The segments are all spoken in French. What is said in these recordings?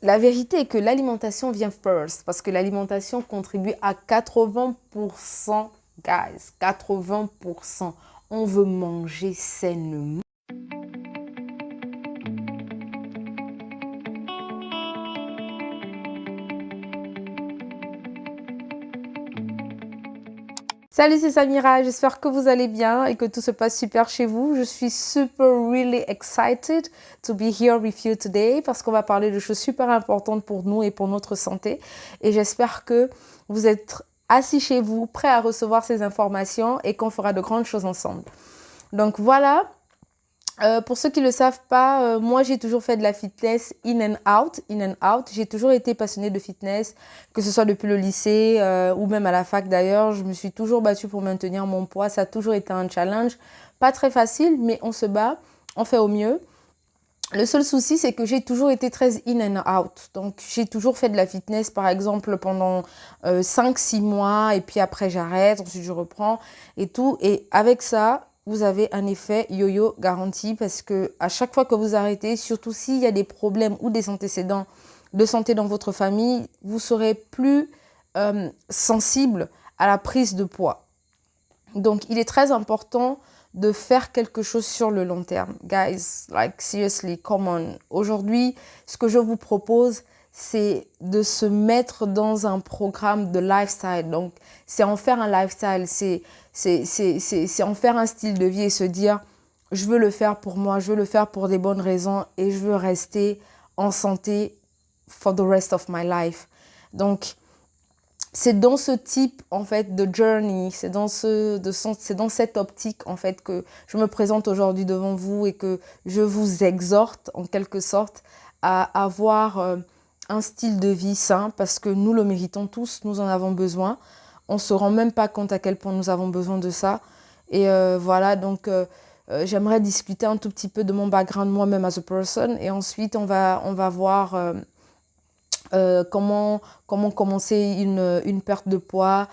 la vérité est que l'alimentation vient first parce que l'alimentation contribue à 80%, guys, 80%. On veut manger sainement. Salut, c'est Samira, j'espère que vous allez bien et que tout se passe super chez vous. Je suis really excited to be here with you today parce qu'on va parler de choses super importantes pour nous et pour notre santé. Et j'espère que vous êtes assis chez vous, prêts à recevoir ces informations et qu'on fera de grandes choses ensemble. Donc voilà. Pour ceux qui ne le savent pas, moi j'ai toujours fait de la fitness in and out. J'ai toujours été passionnée de fitness, que ce soit depuis le lycée ou même à la fac d'ailleurs. Je me suis toujours battue pour maintenir mon poids. Ça a toujours été un challenge. Pas très facile, mais on se bat, on fait au mieux. Le seul souci, c'est que j'ai toujours été très in and out. Donc, j'ai toujours fait de la fitness, par exemple, pendant 5-6 mois. Et puis après, j'arrête. Ensuite, je reprends et tout. Et avec ça, vous avez un effet yo-yo garanti parce que à chaque fois que vous arrêtez, surtout s'il y a des problèmes ou des antécédents de santé dans votre famille, vous serez plus sensible à la prise de poids. Donc, il est très important de faire quelque chose sur le long terme. Guys, like seriously, come on. Aujourd'hui, ce que je vous propose, c'est de se mettre dans un programme de lifestyle. Donc, c'est en faire un lifestyle, c'est en faire un style de vie et se dire, je veux le faire pour moi, je veux le faire pour des bonnes raisons et je veux rester en santé for the rest of my life. Donc, c'est dans ce type en fait de journey, c'est dans cette optique en fait que je me présente aujourd'hui devant vous et que je vous exhorte en quelque sorte à avoir un style de vie sain parce que nous le méritons tous, nous en avons besoin. On se rend même pas compte à quel point nous avons besoin de ça. Et voilà, donc j'aimerais discuter un tout petit peu de mon background moi-même as a person et ensuite on va voir comment commencer une perte de poids,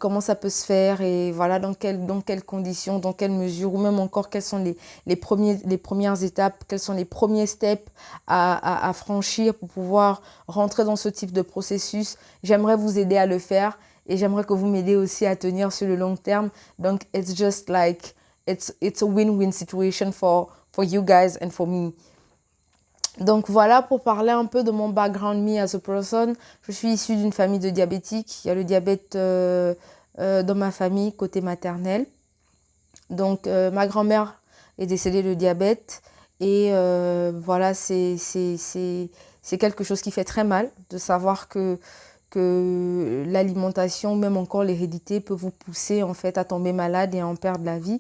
comment ça peut se faire et voilà dans quelles conditions, dans quelles mesures ou même encore quelles sont les premières étapes, quels sont les premiers steps à franchir pour pouvoir rentrer dans ce type de processus. J'aimerais vous aider à le faire et j'aimerais que vous m'aidiez aussi à tenir sur le long terme. Donc, it's just like, it's a win-win situation for you guys and for me. Donc voilà pour parler un peu de mon background me as a person. Je suis issue d'une famille de diabétiques. Il y a le diabète dans ma famille côté maternel. Donc ma grand-mère est décédée de diabète. Et voilà, c'est quelque chose qui fait très mal de savoir que l'alimentation, même encore l'hérédité, peut vous pousser en fait à tomber malade et à en perdre la vie.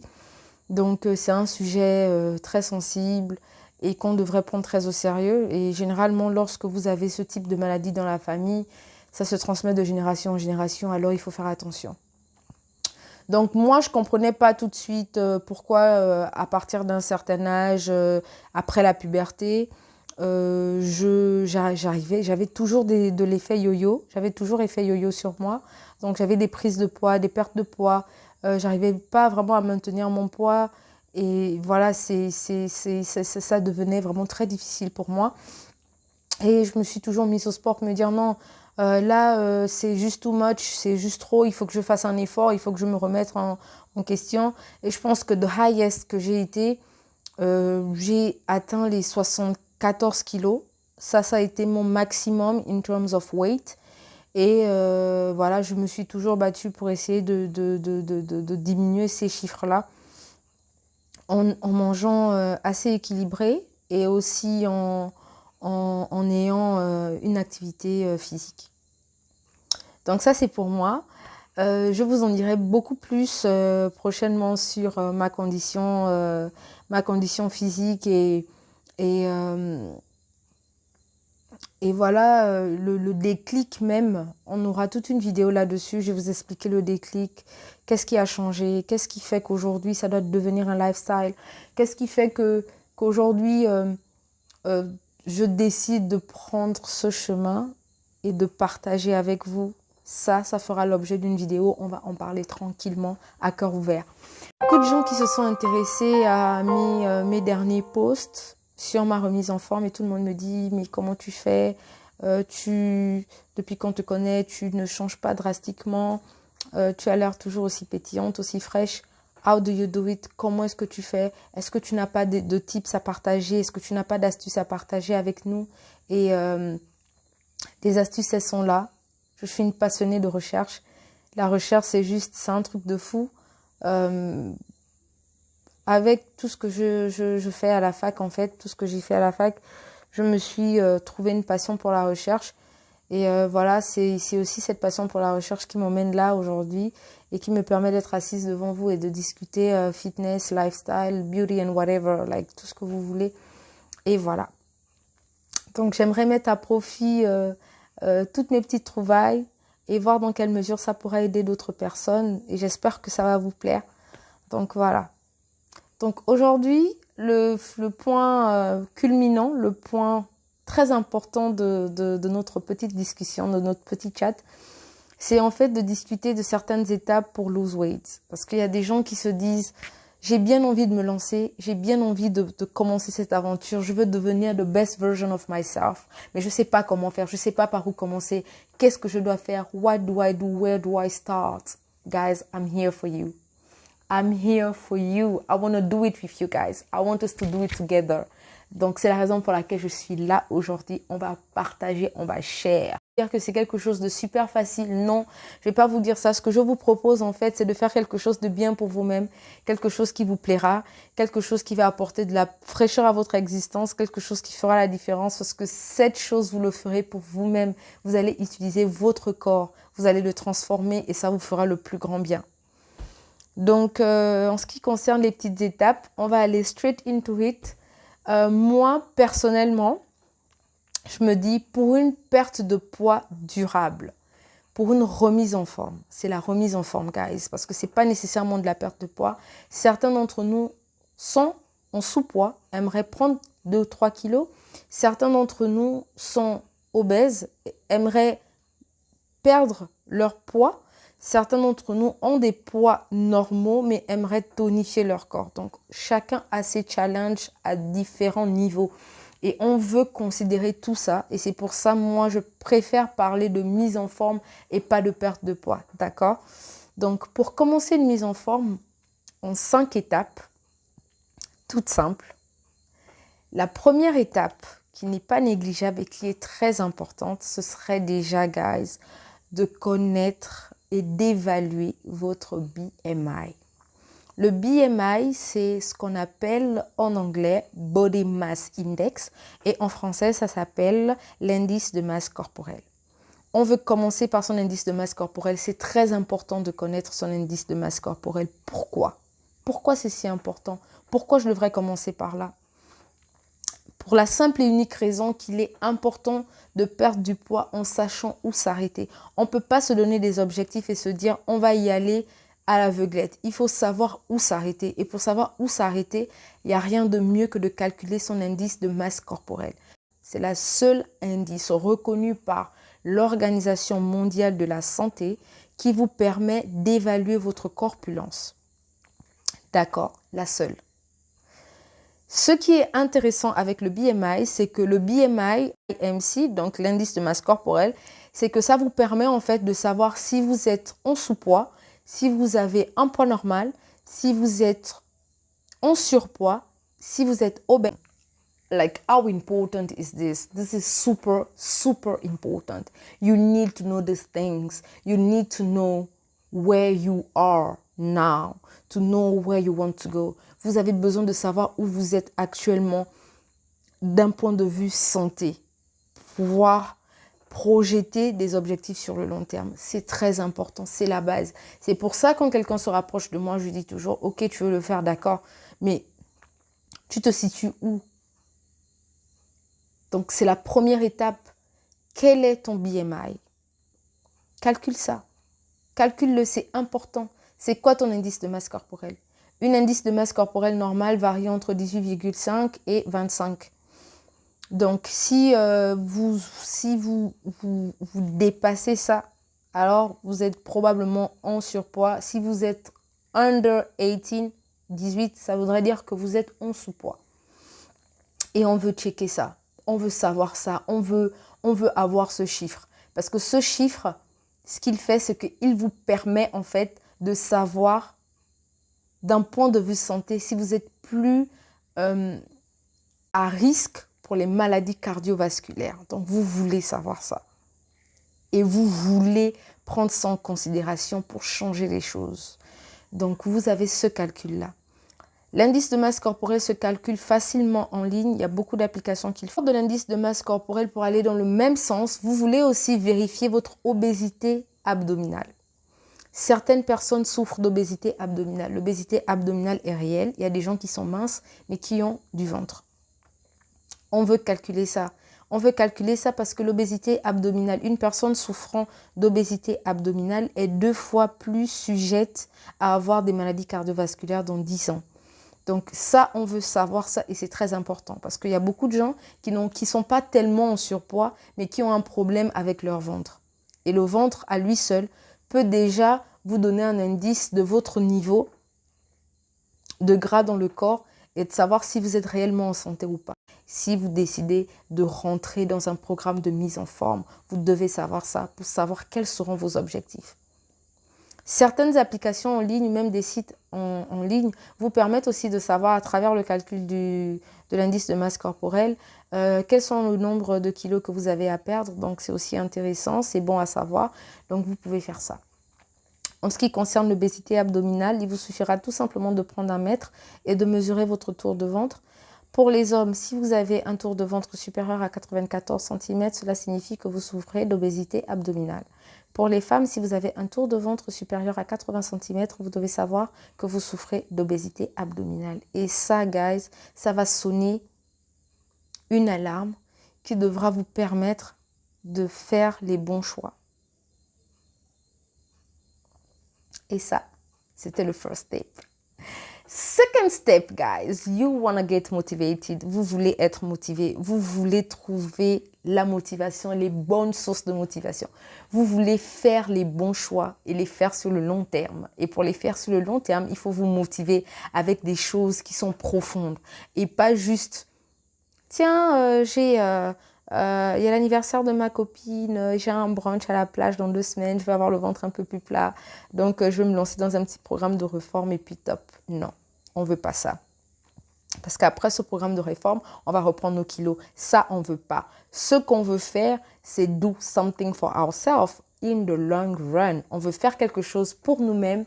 Donc c'est un sujet très sensible et qu'on devrait prendre très au sérieux. Et généralement, lorsque vous avez ce type de maladie dans la famille, ça se transmet de génération en génération, alors il faut faire attention. Donc moi, je ne comprenais pas tout de suite pourquoi à partir d'un certain âge, après la puberté, j'avais toujours de l'effet yo-yo. J'avais toujours effet yo-yo sur moi. Donc j'avais des prises de poids, des pertes de poids. J'arrivais pas vraiment à maintenir mon poids. Et voilà, ça devenait vraiment très difficile pour moi. Et je me suis toujours mise au sport pour me dire non, là, c'est juste too much, c'est juste trop, il faut que je fasse un effort, il faut que je me remette en question. Et je pense que the highest que j'ai été, j'ai atteint les 74 kilos. Ça a été mon maximum in terms of weight. Et voilà, je me suis toujours battue pour essayer de diminuer ces chiffres-là en mangeant assez équilibré et aussi en ayant une activité physique. Donc ça, c'est pour moi. Je vous en dirai beaucoup plus prochainement sur ma condition physique et voilà, le déclic même, on aura toute une vidéo là-dessus, je vais vous expliquer le déclic, qu'est-ce qui a changé, qu'est-ce qui fait qu'aujourd'hui ça doit devenir un lifestyle, qu'est-ce qui fait qu'aujourd'hui je décide de prendre ce chemin et de partager avec vous. Ça fera l'objet d'une vidéo, on va en parler tranquillement, à cœur ouvert. Beaucoup de gens qui se sont intéressés à mes derniers posts sur ma remise en forme et tout le monde me dit mais comment tu fais Depuis qu'on te connaît, tu ne changes pas drastiquement. Tu as l'air toujours aussi pétillante, aussi fraîche. How do you do it? Comment est-ce que tu fais? Est-ce que tu n'as pas de tips à partager? Est-ce que tu n'as pas d'astuces à partager avec nous? Et les astuces, elles sont là. Je suis une passionnée de recherche. La recherche, c'est un truc de fou. Avec tout ce que je fais à la fac, en fait, tout ce que j'ai fait à la fac, je me suis trouvé une passion pour la recherche. Et voilà, c'est aussi cette passion pour la recherche qui m'emmène là aujourd'hui et qui me permet d'être assise devant vous et de discuter fitness, lifestyle, beauty and whatever, like tout ce que vous voulez. Et voilà. Donc j'aimerais mettre à profit toutes mes petites trouvailles et voir dans quelle mesure ça pourra aider d'autres personnes. Et j'espère que ça va vous plaire. Donc voilà. Donc aujourd'hui, le point culminant, le point très important de notre petite discussion, de notre petit chat, c'est en fait de discuter de certaines étapes pour lose weight. Parce qu'il y a des gens qui se disent, j'ai bien envie de me lancer, j'ai bien envie de commencer cette aventure, je veux devenir the best version of myself, mais je sais pas comment faire, je sais pas par où commencer, qu'est-ce que je dois faire, what do I do, where do I start? Guys, I'm here for you. I'm here for you. I want to do it with you guys. I want us to do it together. Donc, c'est la raison pour laquelle je suis là aujourd'hui. On va partager, on va share. Dire que c'est quelque chose de super facile. Non, je vais pas vous dire ça. Ce que je vous propose, en fait, c'est de faire quelque chose de bien pour vous-même. Quelque chose qui vous plaira. Quelque chose qui va apporter de la fraîcheur à votre existence. Quelque chose qui fera la différence. Parce que cette chose, vous le ferez pour vous-même. Vous allez utiliser votre corps. Vous allez le transformer et ça vous fera le plus grand bien. Donc, en ce qui concerne les petites étapes, on va aller straight into it. Moi, personnellement, je me dis pour une perte de poids durable, pour une remise en forme. C'est la remise en forme, guys, parce que ce n'est pas nécessairement de la perte de poids. Certains d'entre nous sont en sous-poids, aimeraient prendre 2 ou 3 kilos. Certains d'entre nous sont obèses, aimeraient perdre leur poids. Certains d'entre nous ont des poids normaux, mais aimeraient tonifier leur corps. Donc, chacun a ses challenges à différents niveaux. Et on veut considérer tout ça. Et c'est pour ça, moi, je préfère parler de mise en forme et pas de perte de poids. D'accord? Donc, pour commencer une mise en forme, en 5 étapes, toutes simples. La première étape, qui n'est pas négligeable et qui est très importante, ce serait déjà, guys, de connaître et d'évaluer votre BMI. Le BMI, c'est ce qu'on appelle en anglais Body Mass Index et en français, ça s'appelle l'indice de masse corporelle. On veut commencer par son indice de masse corporelle. C'est très important de connaître son indice de masse corporelle. Pourquoi? Pourquoi c'est si important? Pourquoi je devrais commencer par là? Pour la simple et unique raison qu'il est important de perdre du poids en sachant où s'arrêter. On ne peut pas se donner des objectifs et se dire on va y aller à l'aveuglette. Il faut savoir où s'arrêter. Et pour savoir où s'arrêter, il n'y a rien de mieux que de calculer son indice de masse corporelle. C'est la seule indice reconnu par l'Organisation mondiale de la santé qui vous permet d'évaluer votre corpulence. D'accord, la seule. Ce qui est intéressant avec le BMI, c'est que le BMI IMC, donc l'indice de masse corporelle, c'est que ça vous permet en fait de savoir si vous êtes en sous-poids, si vous avez un poids normal, si vous êtes en surpoids, si vous êtes obèse. Like, how important is this? This is super, super important. You need to know these things. You need to know where you are now, to know where you want to go. Vous avez besoin de savoir où vous êtes actuellement d'un point de vue santé. Pouvoir projeter des objectifs sur le long terme. C'est très important, c'est la base. C'est pour ça quand quelqu'un se rapproche de moi, je lui dis toujours, ok, tu veux le faire, d'accord, mais tu te situes où? Donc, c'est la première étape. Quel est ton BMI? Calcule ça. Calcule-le, c'est important. C'est quoi ton indice de masse corporelle? Une indice de masse corporelle normale varie entre 18,5 et 25. Donc, si vous dépassez ça, alors vous êtes probablement en surpoids. Si vous êtes under 18, ça voudrait dire que vous êtes en sous-poids. Et on veut checker ça. on veut savoir ça, on veut avoir ce chiffre. Parce que ce chiffre, ce qu'il fait, c'est qu'il vous permet en fait de savoir d'un point de vue santé si vous êtes plus à risque pour les maladies cardiovasculaires. Donc, vous voulez savoir ça. Et vous voulez prendre ça en considération pour changer les choses. Donc, vous avez ce calcul-là. L'indice de masse corporelle se calcule facilement en ligne. Il y a beaucoup d'applications qu'il faut. De l'indice de masse corporelle, pour aller dans le même sens, vous voulez aussi vérifier votre obésité abdominale. Certaines personnes souffrent d'obésité abdominale. L'obésité abdominale est réelle. Il y a des gens qui sont minces, mais qui ont du ventre. On veut calculer ça. On veut calculer ça parce que l'obésité abdominale, une personne souffrant d'obésité abdominale est 2 fois plus sujette à avoir des maladies cardiovasculaires dans 10 ans. Donc ça, on veut savoir ça et c'est très important parce qu'il y a beaucoup de gens qui sont pas tellement en surpoids, mais qui ont un problème avec leur ventre. Et le ventre, à lui seul, peut déjà vous donner un indice de votre niveau de gras dans le corps et de savoir si vous êtes réellement en santé ou pas. Si vous décidez de rentrer dans un programme de mise en forme, vous devez savoir ça pour savoir quels seront vos objectifs. Certaines applications en ligne, même des sites en ligne, vous permettent aussi de savoir à travers le calcul de l'indice de masse corporelle quels sont le nombre de kilos que vous avez à perdre. Donc c'est aussi intéressant, c'est bon à savoir. Donc vous pouvez faire ça. En ce qui concerne l'obésité abdominale, il vous suffira tout simplement de prendre un mètre et de mesurer votre tour de ventre. Pour les hommes, si vous avez un tour de ventre supérieur à 94 cm, cela signifie que vous souffrez d'obésité abdominale. Pour les femmes, si vous avez un tour de ventre supérieur à 80 cm, vous devez savoir que vous souffrez d'obésité abdominale. Et ça, guys, ça va sonner une alarme qui devra vous permettre de faire les bons choix. Et ça, c'était le first step. Second step, guys, you wanna get motivated. Vous voulez être motivé. Vous voulez trouver la motivation, les bonnes sources de motivation. Vous voulez faire les bons choix et les faire sur le long terme. Et pour les faire sur le long terme, il faut vous motiver avec des choses qui sont profondes. Et pas juste, tiens, il y a l'anniversaire de ma copine, j'ai un brunch à la plage dans 2 semaines, je vais avoir le ventre un peu plus plat, donc je vais me lancer dans un petit programme de réforme et puis top. Non, on ne veut pas ça. Parce qu'après ce programme de réforme, on va reprendre nos kilos. Ça, on ne veut pas. Ce qu'on veut faire, c'est do something for ourselves in the long run. On veut faire quelque chose pour nous-mêmes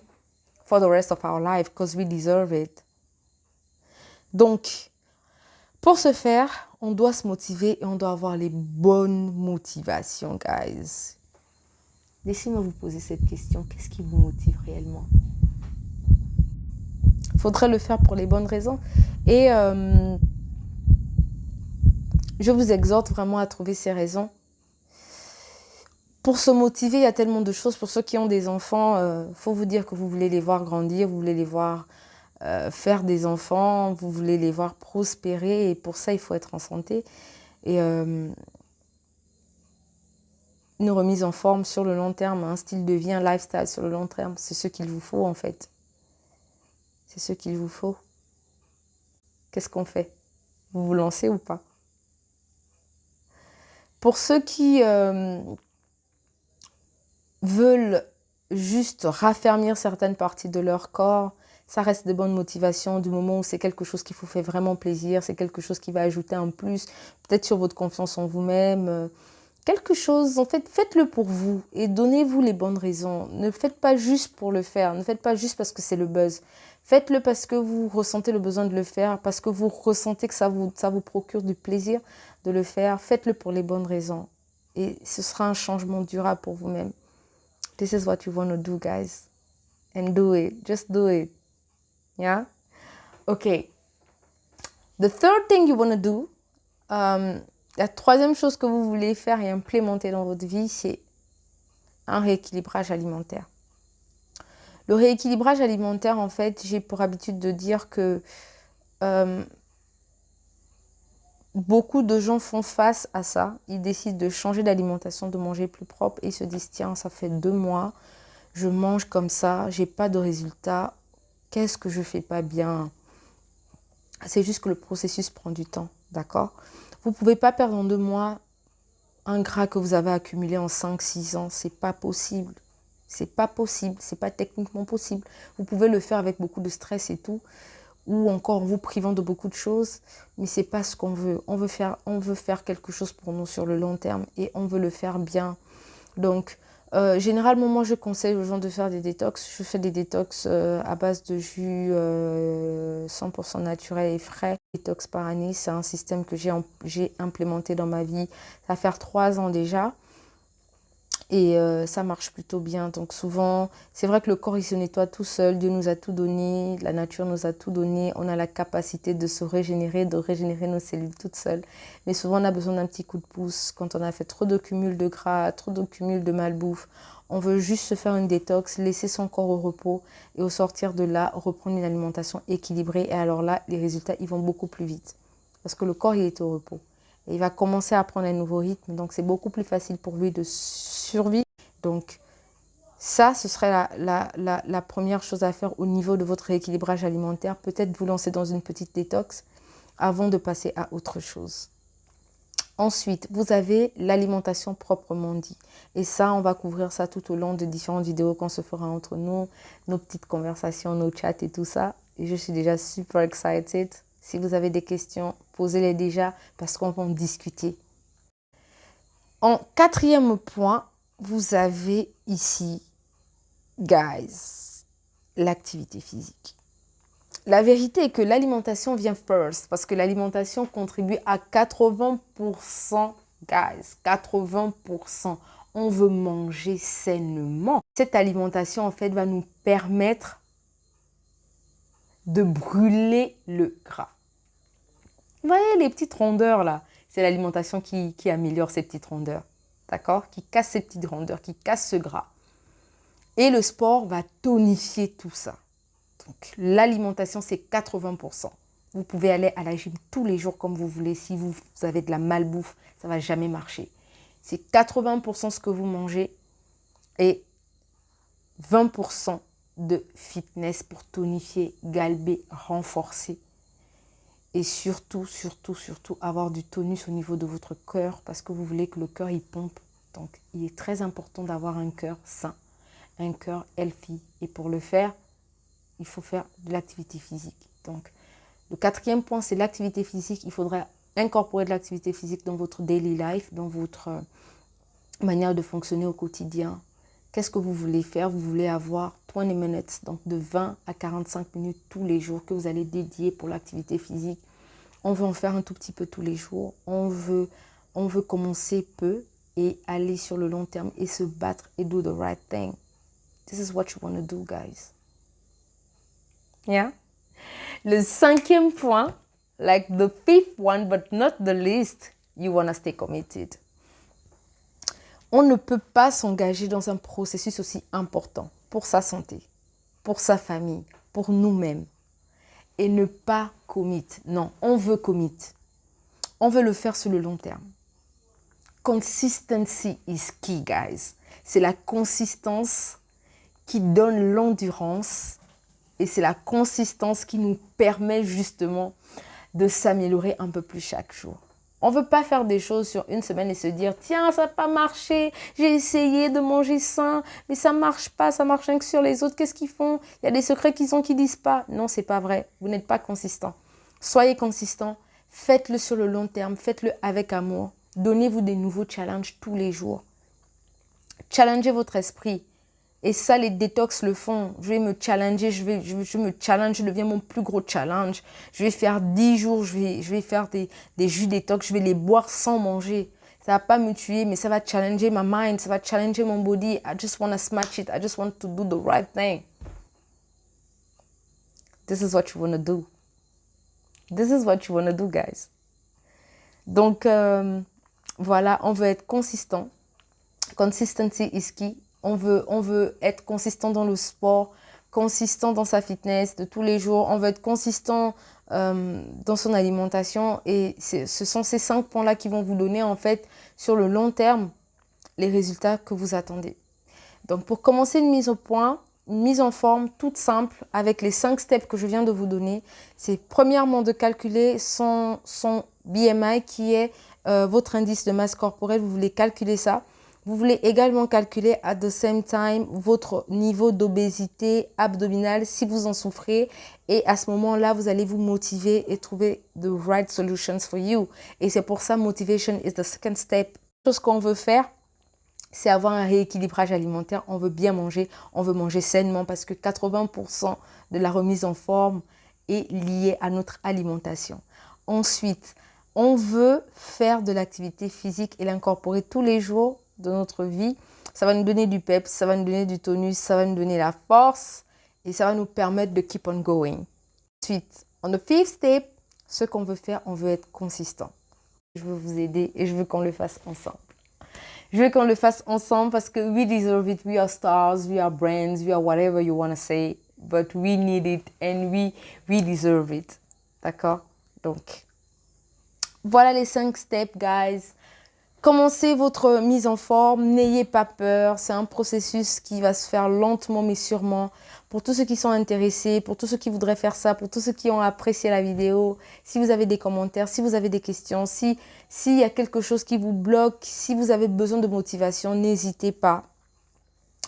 for the rest of our life because we deserve it. Donc, pour ce faire, on doit se motiver et on doit avoir les bonnes motivations, guys. Laissez-moi vous poser cette question. Qu'est-ce qui vous motive réellement? Il faudrait le faire pour les bonnes raisons. Et je vous exhorte vraiment à trouver ces raisons. Pour se motiver, il y a tellement de choses. Pour ceux qui ont des enfants, faut vous dire que vous voulez les voir grandir, vous voulez les voir faire des enfants, vous voulez les voir prospérer. Et pour ça, il faut être en santé. Et une remise en forme sur le long terme, un style de vie, un lifestyle sur le long terme, c'est ce qu'il vous faut en fait. C'est ce qu'il vous faut. Qu'est-ce qu'on fait? Vous vous lancez ou pas? Pour ceux qui veulent juste raffermir certaines parties de leur corps, ça reste de bonnes motivations du moment où c'est quelque chose qui vous fait vraiment plaisir, c'est quelque chose qui va ajouter un plus, peut-être sur votre confiance en vous-même, quelque chose, en fait, faites-le pour vous et donnez-vous les bonnes raisons. Ne faites pas juste pour le faire, ne faites pas juste parce que c'est le buzz. Faites-le parce que vous ressentez le besoin de le faire, parce que vous ressentez que ça vous procure du plaisir de le faire. Faites-le pour les bonnes raisons et ce sera un changement durable pour vous-même. This is what you want to do, guys. And do it. Just do it. Yeah? Okay. The third thing you want to do, la troisième chose que vous voulez faire et implémenter dans votre vie, c'est un rééquilibrage alimentaire. Le rééquilibrage alimentaire, en fait, j'ai pour habitude de dire que beaucoup de gens font face à ça. Ils décident de changer d'alimentation, de manger plus propre et ils se disent, tiens, ça fait 2 mois, je mange comme ça, j'ai pas de résultat. Qu'est-ce que je fais pas bien? C'est juste que le processus prend du temps, d'accord? Vous ne pouvez pas perdre en 2 mois un gras que vous avez accumulé en 5-6 ans. C'est pas possible. C'est pas possible. C'est pas techniquement possible. Vous pouvez le faire avec beaucoup de stress et tout, ou encore en vous privant de beaucoup de choses, mais c'est pas ce qu'on veut. On veut faire quelque chose pour nous sur le long terme et on veut le faire bien. Donc, généralement, moi, je conseille aux gens de faire des détox. Je fais des détox à base de jus 100% naturel et frais. Détox par année, c'est un système que j'ai implémenté dans ma vie. Ça va faire 3 ans déjà. Et ça marche plutôt bien. Donc souvent, c'est vrai que le corps, il se nettoie tout seul. Dieu nous a tout donné. La nature nous a tout donné. On a la capacité de se régénérer, de régénérer nos cellules toutes seules. Mais souvent, on a besoin d'un petit coup de pouce. Quand on a fait trop de cumul de gras, trop de cumul de malbouffe, on veut juste se faire une détox, laisser son corps au repos. Et au sortir de là, reprendre une alimentation équilibrée. Et alors là, les résultats, ils vont beaucoup plus vite. Parce que le corps, il est au repos. Et il va commencer à prendre un nouveau rythme. Donc, c'est beaucoup plus facile pour lui de survivre. Donc, ça, ce serait la première chose à faire au niveau de votre rééquilibrage alimentaire. Peut-être vous lancer dans une petite détox avant de passer à autre chose. Ensuite, vous avez l'alimentation proprement dit. Et ça, on va couvrir ça tout au long de différentes vidéos qu'on se fera entre nous, nos petites conversations, nos chats et tout ça. Et je suis déjà super excited. Si vous avez des questions, posez-les déjà parce qu'on va en discuter. En 4e point, vous avez ici, guys, l'activité physique. La vérité est que l'alimentation vient first parce que l'alimentation contribue à 80%, guys, 80%. On veut manger sainement. Cette alimentation, en fait, va nous permettre de brûler le gras. Vous voyez les petites rondeurs là, c'est l'alimentation qui améliore ces petites rondeurs, d'accord? Qui casse ces petites rondeurs, qui casse ce gras. Et le sport va tonifier tout ça. Donc l'alimentation, c'est 80%. Vous pouvez aller à la gym tous les jours comme vous voulez. Si vous avez de la malbouffe, ça ne va jamais marcher. C'est 80% ce que vous mangez et 20% de fitness pour tonifier, galber, renforcer. Et surtout, avoir du tonus au niveau de votre cœur parce que vous voulez que le cœur, il pompe. Donc, il est très important d'avoir un cœur sain, un cœur healthy. Et pour le faire, il faut faire de l'activité physique. Donc, le 4e point, c'est l'activité physique. Il faudra incorporer de l'activité physique dans votre daily life, dans votre manière de fonctionner au quotidien. Qu'est-ce que vous voulez faire? Vous voulez avoir 20 minutes, donc de 20 à 45 minutes tous les jours que vous allez dédier pour l'activité physique. On veut en faire un tout petit peu tous les jours. On veut commencer peu et aller sur le long terme et se battre et do the right thing. This is what you want to do, guys. Yeah? Le 5e point, like the 5th one, but not the least, you want to stay committed. On ne peut pas s'engager dans un processus aussi important pour sa santé, pour sa famille, pour nous-mêmes et ne pas commit. Non, on veut commit. On veut le faire sur le long terme. Consistency is key, guys. C'est la consistance qui donne l'endurance et c'est la consistance qui nous permet justement de s'améliorer un peu plus chaque jour. On ne veut pas faire des choses sur une semaine et se dire « Tiens, ça n'a pas marché, j'ai essayé de manger sain, mais ça ne marche pas, ça marche rien que sur les autres. Qu'est-ce qu'ils font? Il y a des secrets qu'ils ont qui ne disent pas. » Non, ce n'est pas vrai. Vous n'êtes pas consistant. Soyez consistant. Faites-le sur le long terme. Faites-le avec amour. Donnez-vous des nouveaux challenges tous les jours. Challengez votre esprit. Et ça, les détox le font. Je vais me challenger, je me challenge, je deviens mon plus gros challenge. Je vais faire 10 jours, je vais faire des jus détox, je vais les boire sans manger. Ça ne va pas me tuer, mais ça va challenger ma mind, ça va challenger mon body. I just want to smash it. I just want to do the right thing. This is what you want to do. This is what you want to do, guys. Donc, voilà, on veut être consistant. Consistency is key. On veut être consistant dans le sport, consistant dans sa fitness de tous les jours. On veut être consistant dans son alimentation. Et ce sont ces 5 points-là qui vont vous donner, en fait, sur le long terme, les résultats que vous attendez. Donc, pour commencer une mise au point, une mise en forme toute simple, avec les 5 steps que je viens de vous donner, c'est premièrement de calculer son BMI qui est votre indice de masse corporelle. Vous voulez calculer ça. Vous voulez également calculer at the same time votre niveau d'obésité abdominale si vous en souffrez. Et à ce moment-là, vous allez vous motiver et trouver the right solutions for you. Et c'est pour ça, motivation is the second step. Ce qu'on veut faire, c'est avoir un rééquilibrage alimentaire. On veut bien manger, on veut manger sainement parce que 80% de la remise en forme est liée à notre alimentation. Ensuite, on veut faire de l'activité physique et l'incorporer tous les jours de notre vie. Ça va nous donner du peps, ça va nous donner du tonus, ça va nous donner la force et ça va nous permettre de keep on going. Ensuite, on the fifth step, ce qu'on veut faire, on veut être consistant. Je veux vous aider et je veux qu'on le fasse ensemble. Je veux qu'on le fasse ensemble parce que we deserve it. We are stars, we are brands, we are whatever you want to say. But we need it and we deserve it. D'accord? Donc, voilà les 5 steps, guys. Commencez votre mise en forme, n'ayez pas peur. C'est un processus qui va se faire lentement mais sûrement. Pour tous ceux qui sont intéressés, pour tous ceux qui voudraient faire ça, pour tous ceux qui ont apprécié la vidéo, si vous avez des commentaires, si vous avez des questions, s'il y a quelque chose qui vous bloque, si vous avez besoin de motivation, n'hésitez pas.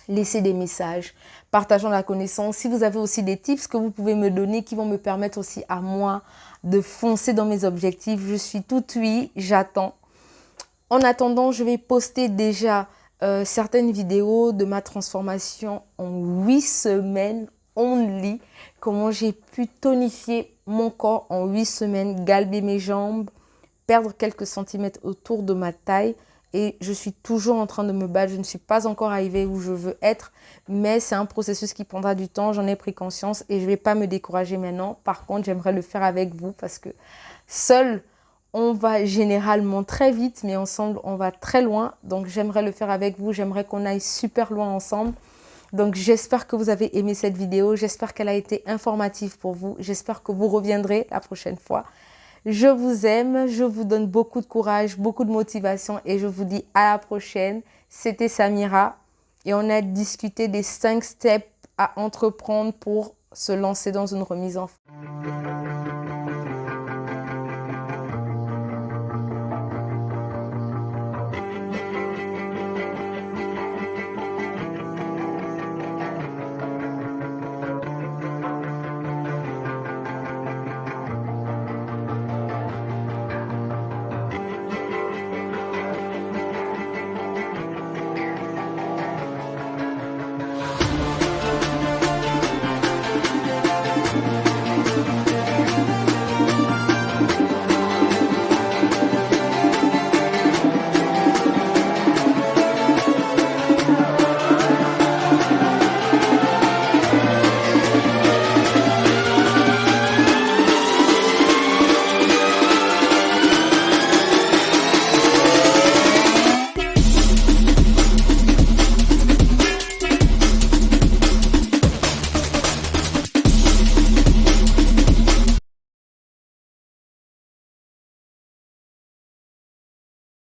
Laissez des messages, partageons la connaissance. Si vous avez aussi des tips que vous pouvez me donner qui vont me permettre aussi à moi de foncer dans mes objectifs, je suis tout oui, j'attends. En attendant, je vais poster déjà certaines vidéos de ma transformation en 8 semaines only. Comment j'ai pu tonifier mon corps en 8 semaines, galber mes jambes, perdre quelques centimètres autour de ma taille. Et je suis toujours en train de me battre. Je ne suis pas encore arrivée où je veux être. Mais c'est un processus qui prendra du temps. J'en ai pris conscience et je ne vais pas me décourager maintenant. Par contre, j'aimerais le faire avec vous parce que seul, on va généralement très vite, mais ensemble, on va très loin. Donc, j'aimerais le faire avec vous. J'aimerais qu'on aille super loin ensemble. Donc, j'espère que vous avez aimé cette vidéo. J'espère qu'elle a été informative pour vous. J'espère que vous reviendrez la prochaine fois. Je vous aime. Je vous donne beaucoup de courage, beaucoup de motivation et je vous dis à la prochaine. C'était Samira et on a discuté des 5 steps à entreprendre pour se lancer dans une remise en forme.